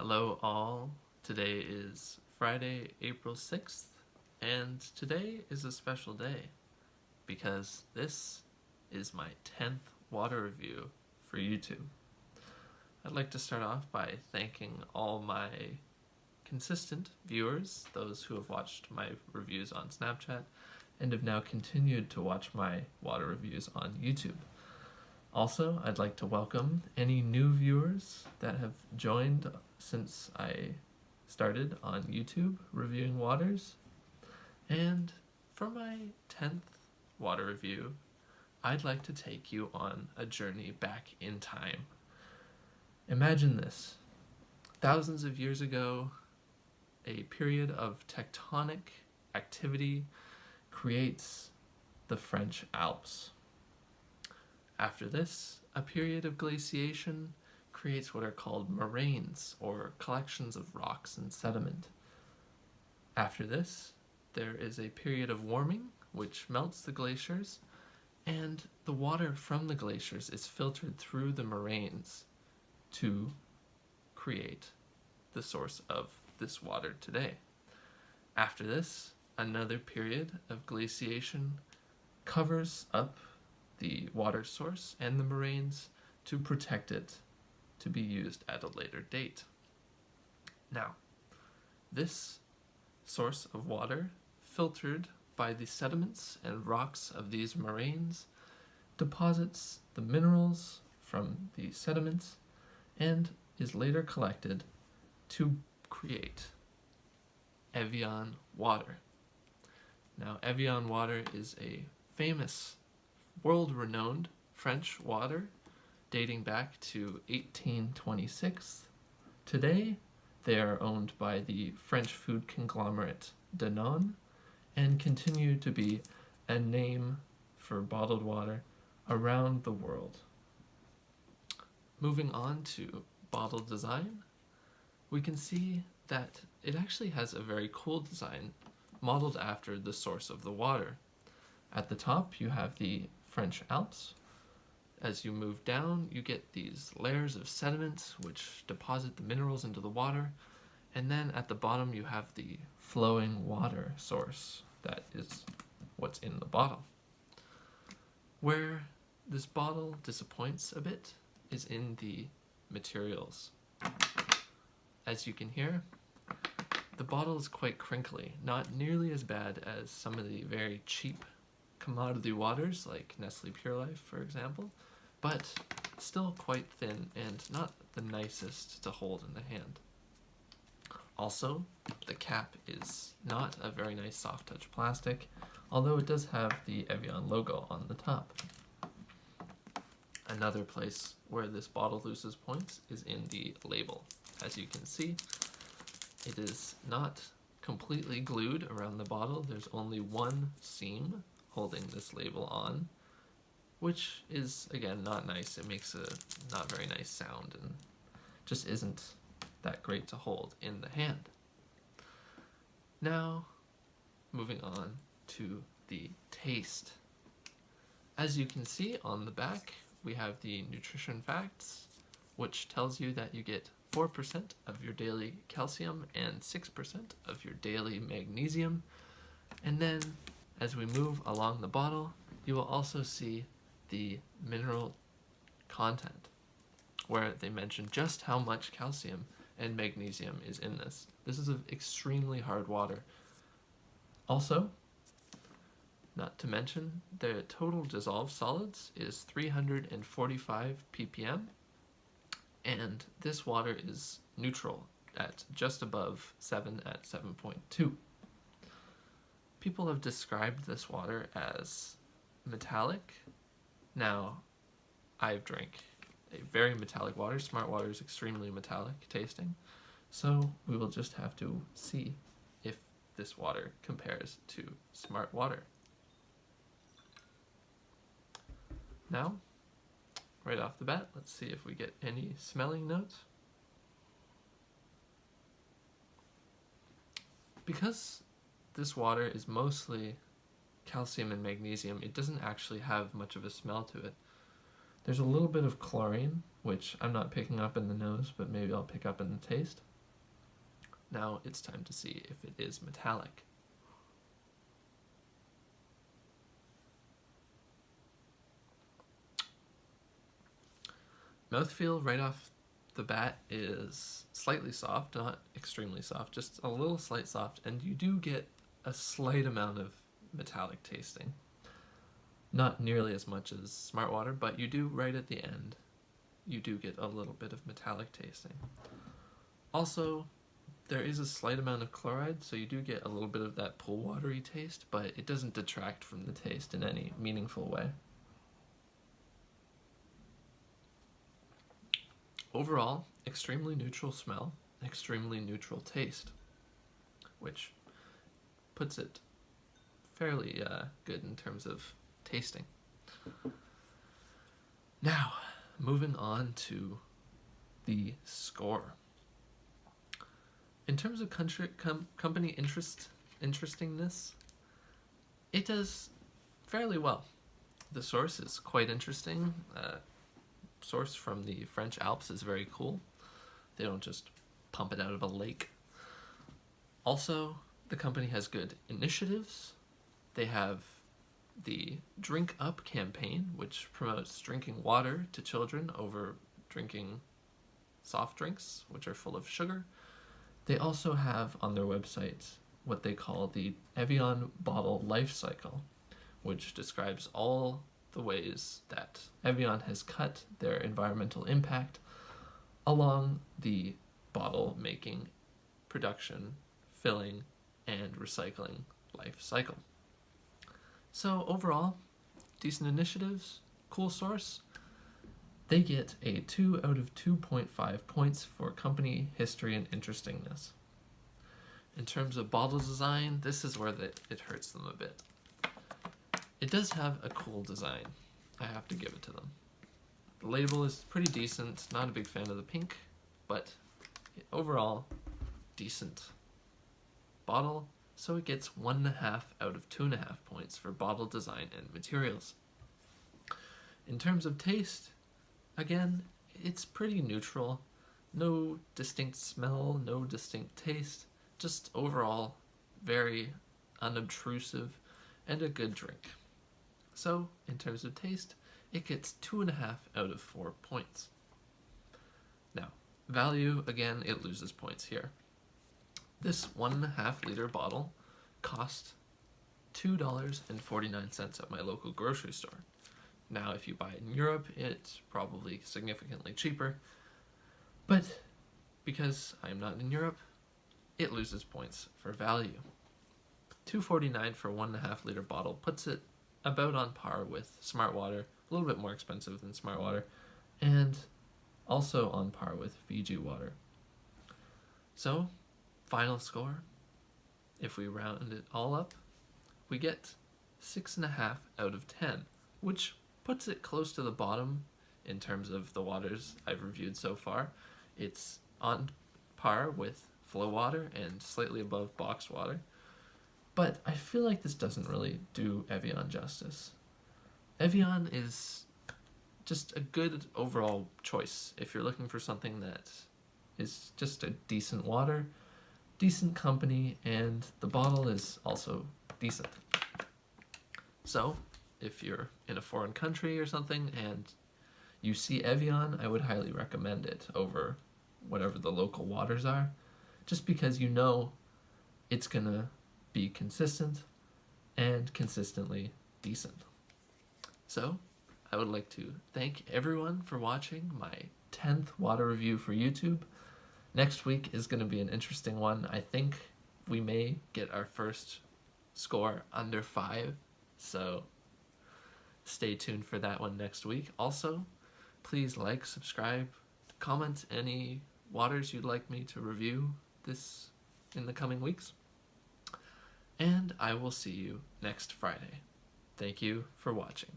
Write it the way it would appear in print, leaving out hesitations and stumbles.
Hello all, today is Friday, April 6th, and today is a special day because this is my 10th water review for YouTube. I'd like to start off by thanking all my consistent viewers, those who have watched my reviews on Snapchat and have now continued to watch my water reviews on YouTube. Also, I'd like to welcome any new viewers that have joined since I started on YouTube reviewing waters. And for my 10th water review, I'd like to take you on a journey back in time. Imagine this. Thousands of years ago, a period of tectonic activity creates the French Alps. After this, a period of glaciation creates what are called moraines, or collections of rocks and sediment. After this, there is a period of warming, which melts the glaciers, and the water from the glaciers is filtered through the moraines to create the source of this water today. After this, another period of glaciation covers up the water source and the moraines to protect it to be used at a later date. Now, this source of water, filtered by the sediments and rocks of these moraines, deposits the minerals from the sediments and is later collected to create Evian water. Now, Evian water is a famous, world-renowned French water dating back to 1826. Today, they are owned by the French food conglomerate Danone and continue to be a name for bottled water around the world. Moving on to bottle design, we can see that it actually has a very cool design modeled after the source of the water. At the top, you have the French Alps. As you move down, you get these layers of sediments which deposit the minerals into the water, and then at the bottom you have the flowing water source that is what's in the bottle. Where this bottle disappoints a bit is in the materials. As you can hear, the bottle is quite crinkly, not nearly as bad as some of the very cheap commodity waters like Nestle Pure Life, for example, but still quite thin and not the nicest to hold in the hand. Also, the cap is not a very nice soft touch plastic, although it does have the Evian logo on the top. Another place where this bottle loses points is in the label. As you can see, it is not completely glued around the bottle. There's only one seam holding this label on, which is, again, not nice. It makes a not very nice sound and just isn't that great to hold in the hand. Now, moving on to the taste. As you can see on the back, we have the nutrition facts, which tells you that you get 4% of your daily calcium and 6% of your daily magnesium. And then, as we move along the bottle, you will also see the mineral content, where they mention just how much calcium and magnesium is in this. This is an extremely hard water. Also, not to mention, the total dissolved solids is 345 ppm, and this water is neutral at just above 7 at 7.2. People have described this water as metallic. Now, I've drank a very metallic water. Smart water is extremely metallic tasting, so we will just have to see if this water compares to smart water. Now, right off the bat, let's see if we get any smelling notes. Because this water is mostly calcium and magnesium, it doesn't actually have much of a smell to it. There's a little bit of chlorine, which I'm not picking up in the nose, but maybe I'll pick up in the taste. Now it's time to see if it is metallic. Mouthfeel right off the bat is slightly soft, not extremely soft, just a little slight soft, and you do get a slight amount of metallic tasting. Not nearly as much as Smart Water, but you do right at the end. You do get a little bit of metallic tasting. Also, there is a slight amount of chloride, so you do get a little bit of that pool watery taste, but it doesn't detract from the taste in any meaningful way. Overall, extremely neutral smell, extremely neutral taste, which puts it fairly good in terms of tasting. Now, moving on to the score. In terms of company interestingness, it does fairly well. The source is quite interesting. Source from the French Alps is very cool. They don't just pump it out of a lake. Also, the company has good initiatives. They have the Drink Up campaign, which promotes drinking water to children over drinking soft drinks, which are full of sugar. They also have on their website what they call the Evian bottle life cycle, which describes all the ways that Evian has cut their environmental impact along the bottle making, production, filling, and recycling life cycle. So overall, decent initiatives, cool source. They get a 2 out of 2.5 points for company history and interestingness. In terms of bottle design, this is where it hurts them a bit. It does have a cool design. I have to give it to them. The label is pretty decent. Not a big fan of the pink, but overall, decent bottle. So it gets 1.5 out of 2.5 points for bottle design and materials. In terms of taste, again, it's pretty neutral. No distinct smell, no distinct taste. Just overall, very unobtrusive and a good drink. So, in terms of taste, it gets 2.5 out of 4 points. Now, value, again, it loses points here. This 1.5 liter bottle cost $2.49 at my local grocery store. Now, if you buy it in Europe, it's probably significantly cheaper. But because I'm not in Europe, it loses points for value. $2.49 for 1.5 liter bottle puts it about on par with Smart Water, a little bit more expensive than Smart Water, and also on par with Fiji Water. So, final score, if we round it all up, we get 6.5 out of 10, which puts it close to the bottom in terms of the waters I've reviewed so far. It's on par with Flow Water and slightly above boxed water. But I feel like this doesn't really do Evian justice. Evian is just a good overall choice if you're looking for something that is just a decent water, decent company, and the bottle is also decent. So, if you're in a foreign country or something and you see Evian, I would highly recommend it over whatever the local waters are, just because you know it's gonna be consistent and consistently decent. So, I would like to thank everyone for watching my 10th water review for YouTube. Next week is going to be an interesting one. I think we may get our first score under 5, so stay tuned for that one next week. Also, please like, subscribe, comment any waters you'd like me to review this in the coming weeks. And I will see you next Friday. Thank you for watching.